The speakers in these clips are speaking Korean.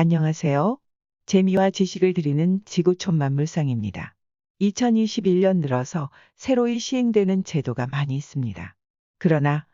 안녕하세요. 재미와 지식을 드리는 지구촌 만물상입니다. 2021년 들어서 새로이 시행되는 제도가 많이 있습니다. 그러나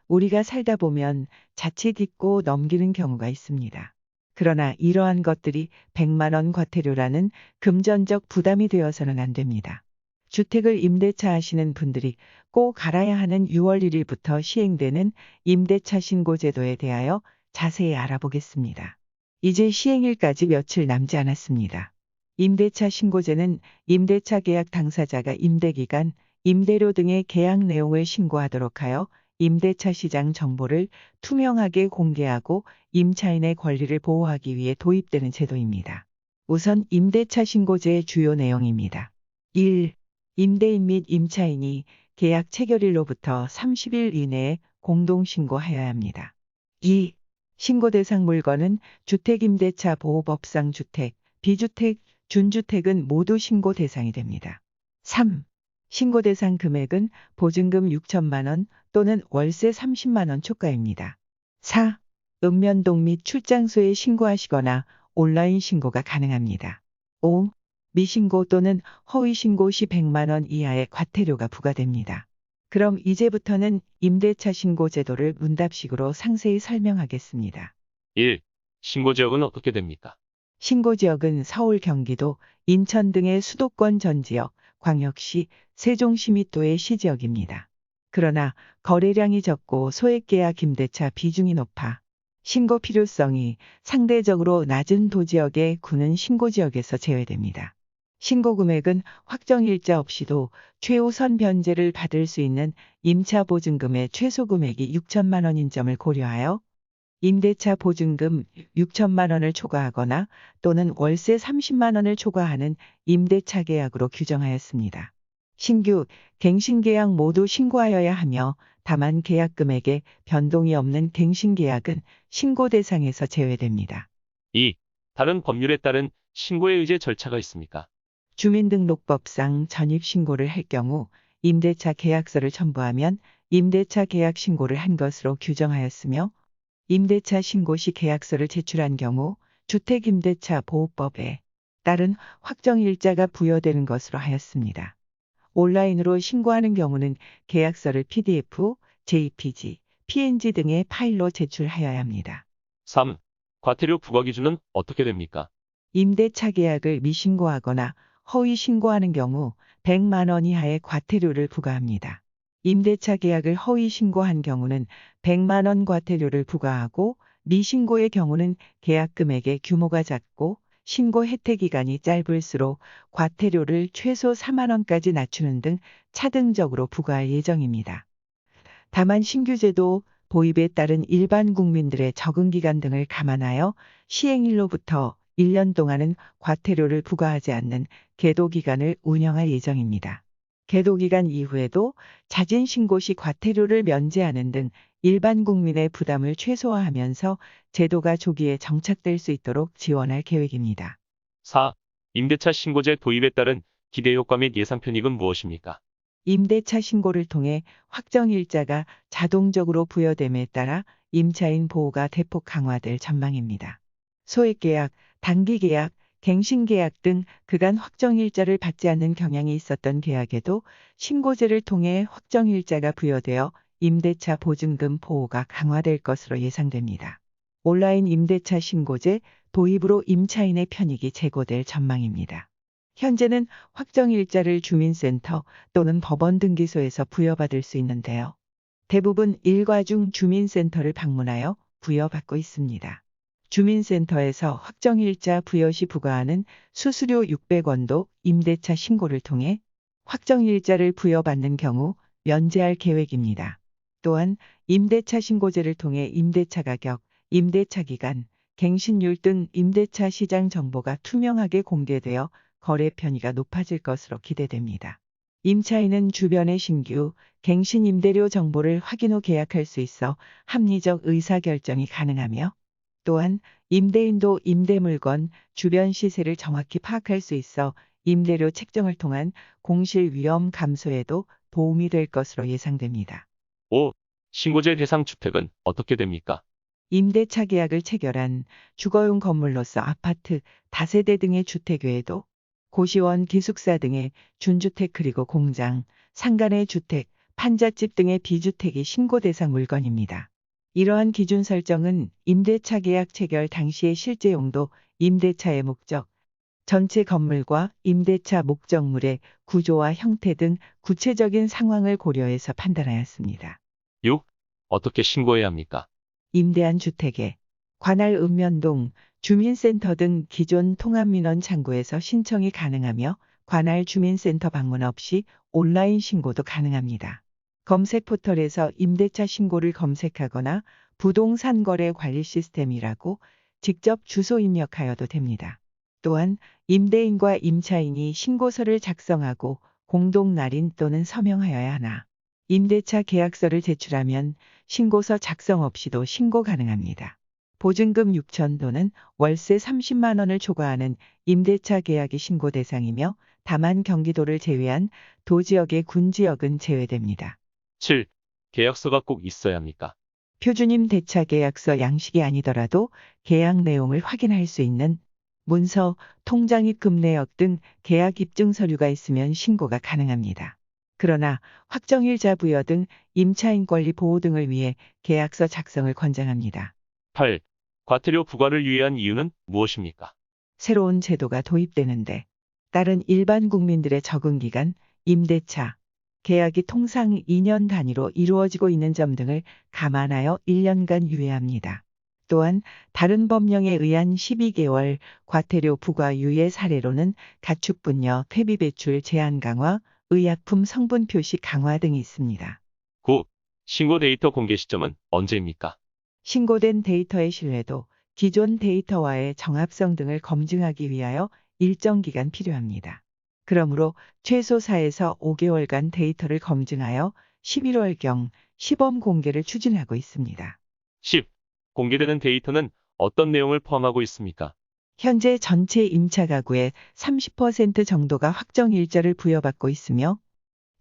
우리가 살다 보면 자칫 잊고 넘기는 경우가 있습니다. 그러나 이러한 것들이 100만 원 과태료라는 금전적 부담이 되어서는 안 됩니다. 주택을 임대차 하시는 분들이 꼭 알아야 하는 6월 1일부터 시행되는 임대차 신고제도에 대하여 자세히 알아보겠습니다. 이제 시행일까지 며칠 남지 않았습니다. 임대차 신고제는 임대차 계약 당사자가 임대기간, 임대료 등의 계약 내용을 신고하도록 하여 임대차 시장 정보를 투명하게 공개하고 임차인의 권리를 보호하기 위해 도입되는 제도입니다. 우선 임대차 신고제의 주요 내용입니다. 1. 임대인 및 임차인이 계약 체결일로부터 30일 이내에 공동신고하여야 합니다. 2. 신고 대상 물건은 주택임대차 보호법상 주택, 비주택, 준주택은 모두 신고 대상이 됩니다. 3. 신고 대상 금액은 보증금 6천만 원 또는 월세 30만 원 초과입니다. 4. 읍면동 및 출장소에 신고하시거나 온라인 신고가 가능합니다. 5. 미신고 또는 허위신고 시 100만 원 이하의 과태료가 부과됩니다. 그럼 이제부터는 임대차 신고 제도를 문답식으로 상세히 설명하겠습니다. 1. 신고 지역은 어떻게 됩니까? 신고 지역은 서울, 경기도, 인천 등의 수도권 전 지역, 광역시, 세종시 및 도의 시지역입니다. 그러나 거래량이 적고 소액계약 임대차 비중이 높아 신고 필요성이 상대적으로 낮은 도지역의 구는 신고 지역에서 제외됩니다. 신고 금액은 확정일자 없이도 최우선 변제를 받을 수 있는 임차 보증금의 최소 금액이 6천만 원인 점을 고려하여 임대차 보증금 6천만 원을 초과하거나 또는 월세 30만 원을 초과하는 임대차 계약으로 규정하였습니다. 신규, 갱신 계약 모두 신고하여야 하며 다만 계약 금액에 변동이 없는 갱신 계약은 신고 대상에서 제외됩니다. 2. 다른 법률에 따른 신고의 의제 절차가 있습니까? 주민등록법상 전입신고를 할 경우 임대차 계약서를 첨부하면 임대차 계약 신고를 한 것으로 규정하였으며 임대차 신고 시 계약서를 제출한 경우 주택임대차 보호법에 따른 확정일자가 부여되는 것으로 하였습니다. 온라인으로 신고하는 경우는 계약서를 PDF, JPG, PNG 등의 파일로 제출하여야 합니다. 3. 과태료 부과 기준은 어떻게 됩니까? 임대차 계약을 미신고하거나 허위 신고하는 경우 100만 원 이하의 과태료를 부과합니다. 임대차 계약을 허위 신고한 경우는 100만 원 과태료를 부과하고 미신고의 경우는 계약 금액의 규모가 작고 신고 혜택 기간이 짧을수록 과태료를 최소 4만 원까지 낮추는 등 차등적으로 부과할 예정입니다. 다만 신규 제도 도입에 따른 일반 국민들의 적응 기간 등을 감안하여 시행일로부터 1년 동안은 과태료를 부과하지 않는 계도 기간을 운영할 예정입니다. 계도 기간 이후에도 자진 신고 시 과태료를 면제하는 등 일반 국민의 부담을 최소화하면서 제도가 조기에 정착될 수 있도록 지원할 계획입니다. 4. 임대차 신고제 도입에 따른 기대 효과 및 예상 편익은 무엇입니까? 임대차 신고를 통해 확정일자가 자동적으로 부여됨에 따라 임차인 보호가 대폭 강화될 전망입니다. 소액계약, 단기계약, 갱신계약 등 그간 확정일자를 받지 않는 경향이 있었던 계약에도 신고제를 통해 확정일자가 부여되어 임대차 보증금 보호가 강화될 것으로 예상됩니다. 온라인 임대차 신고제 도입으로 임차인의 편익이 제고될 전망입니다. 현재는 확정일자를 주민센터 또는 법원 등기소에서 부여받을 수 있는데요. 대부분 일과중 주민센터를 방문하여 부여받고 있습니다. 주민센터에서 확정일자 부여 시 부과하는 수수료 600원도 임대차 신고를 통해 확정일자를 부여받는 경우 면제할 계획입니다. 또한 임대차 신고제를 통해 임대차 가격, 임대차 기간, 갱신율 등 임대차 시장 정보가 투명하게 공개되어 거래 편의가 높아질 것으로 기대됩니다. 임차인은 주변의 신규, 갱신 임대료 정보를 확인 후 계약할 수 있어 합리적 의사결정이 가능하며 또한 임대인도 임대물건, 주변 시세를 정확히 파악할 수 있어 임대료 책정을 통한 공실 위험 감소에도 도움이 될 것으로 예상됩니다. 5. 신고제 대상 주택은 어떻게 됩니까? 임대차 계약을 체결한 주거용 건물로서 아파트, 다세대 등의 주택 외에도 고시원, 기숙사 등의 준주택 그리고 공장, 상가내 주택, 판잣집 등의 비주택이 신고 대상 물건입니다. 이러한 기준 설정은 임대차 계약 체결 당시의 실제 용도, 임대차의 목적, 전체 건물과 임대차 목적물의 구조와 형태 등 구체적인 상황을 고려해서 판단하였습니다. 6. 어떻게 신고해야 합니까? 임대한 주택에 관할 읍면동, 주민센터 등 기존 통합민원 창구에서 신청이 가능하며 관할 주민센터 방문 없이 온라인 신고도 가능합니다. 검색 포털에서 임대차 신고를 검색하거나 부동산 거래 관리 시스템이라고 직접 주소 입력하여도 됩니다. 또한 임대인과 임차인이 신고서를 작성하고 공동 날인 또는 서명하여야 하나 임대차 계약서를 제출하면 신고서 작성 없이도 신고 가능합니다. 보증금 6천 또는 월세 30만 원을 초과하는 임대차 계약이 신고 대상이며 다만 경기도를 제외한 도지역의 군지역은 제외됩니다. 7. 계약서가 꼭 있어야 합니까? 표준임대차 계약서 양식이 아니더라도 계약 내용을 확인할 수 있는 문서, 통장입금 내역 등 계약 입증 서류가 있으면 신고가 가능합니다. 그러나 확정일자 부여 등 임차인 권리 보호 등을 위해 계약서 작성을 권장합니다. 8. 과태료 부과를 유예한 이유는 무엇입니까? 새로운 제도가 도입되는데 따른 일반 국민들의 적응 기간, 임대차, 계약이 통상 2년 단위로 이루어지고 있는 점 등을 감안하여 1년간 유예합니다. 또한 다른 법령에 의한 12개월 과태료 부과 유예 사례로는 가축분여 폐비 배출 제한 강화, 의약품 성분 표시 강화 등이 있습니다. 9. 신고 데이터 공개 시점은 언제입니까? 신고된 데이터의 신뢰도, 기존 데이터와의 정합성 등을 검증하기 위하여 일정 기간 필요합니다. 그러므로 최소 4에서 5개월간 데이터를 검증하여 11월경 시범 공개를 추진하고 있습니다. 10. 공개되는 데이터는 어떤 내용을 포함하고 있습니까? 현재 전체 임차 가구의 30% 정도가 확정 일자를 부여받고 있으며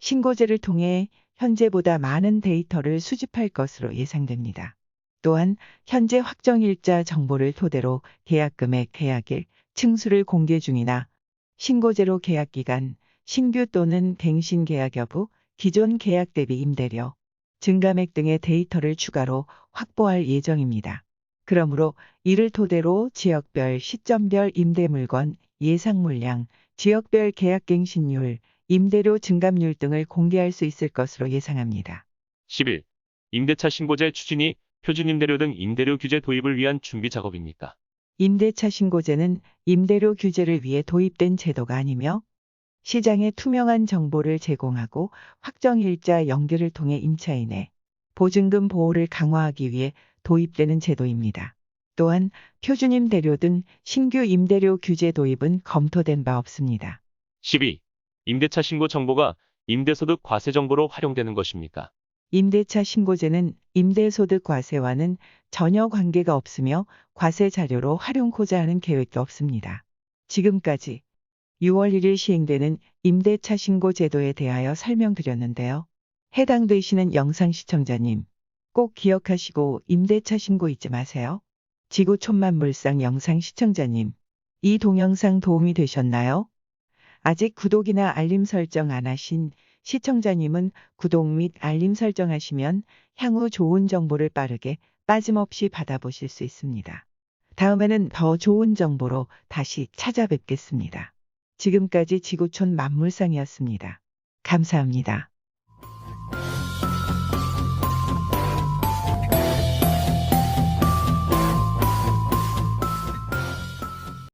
신고제를 통해 현재보다 많은 데이터를 수집할 것으로 예상됩니다. 또한 현재 확정 일자 정보를 토대로 계약 금액, 계약일, 층수를 공개 중이나 신고제로 계약 기간, 신규 또는 갱신 계약 여부, 기존 계약 대비 임대료, 증감액 등의 데이터를 추가로 확보할 예정입니다. 그러므로 이를 토대로 지역별, 시점별 임대 물건, 예상 물량, 지역별 계약 갱신율, 임대료 증감률 등을 공개할 수 있을 것으로 예상합니다. 11. 임대차 신고제 추진이 표준임대료 등 임대료 규제 도입을 위한 준비 작업입니까? 임대차 신고제는 임대료 규제를 위해 도입된 제도가 아니며 시장에 투명한 정보를 제공하고 확정일자 연결을 통해 임차인의 보증금 보호를 강화하기 위해 도입되는 제도입니다. 또한 표준임대료 등 신규 임대료 규제 도입은 검토된 바 없습니다. 12. 임대차 신고 정보가 임대소득 과세 정보로 활용되는 것입니까? 임대차 신고제는 임대소득 과세와는 전혀 관계가 없으며 과세 자료로 활용코자 하는 계획도 없습니다. 지금까지 6월 1일 시행되는 임대차 신고 제도에 대하여 설명드렸는데요. 해당되시는 영상 시청자님, 꼭 기억하시고 임대차 신고 잊지 마세요. 지구촌만물상 영상 시청자님, 이 동영상 도움이 되셨나요? 아직 구독이나 알림 설정 안 하신 시청자님은 구독 및 알림 설정하시면 향후 좋은 정보를 빠르게 빠짐없이 받아보실 수 있습니다. 다음에는 더 좋은 정보로 다시 찾아뵙겠습니다. 지금까지 지구촌 만물상이었습니다. 감사합니다.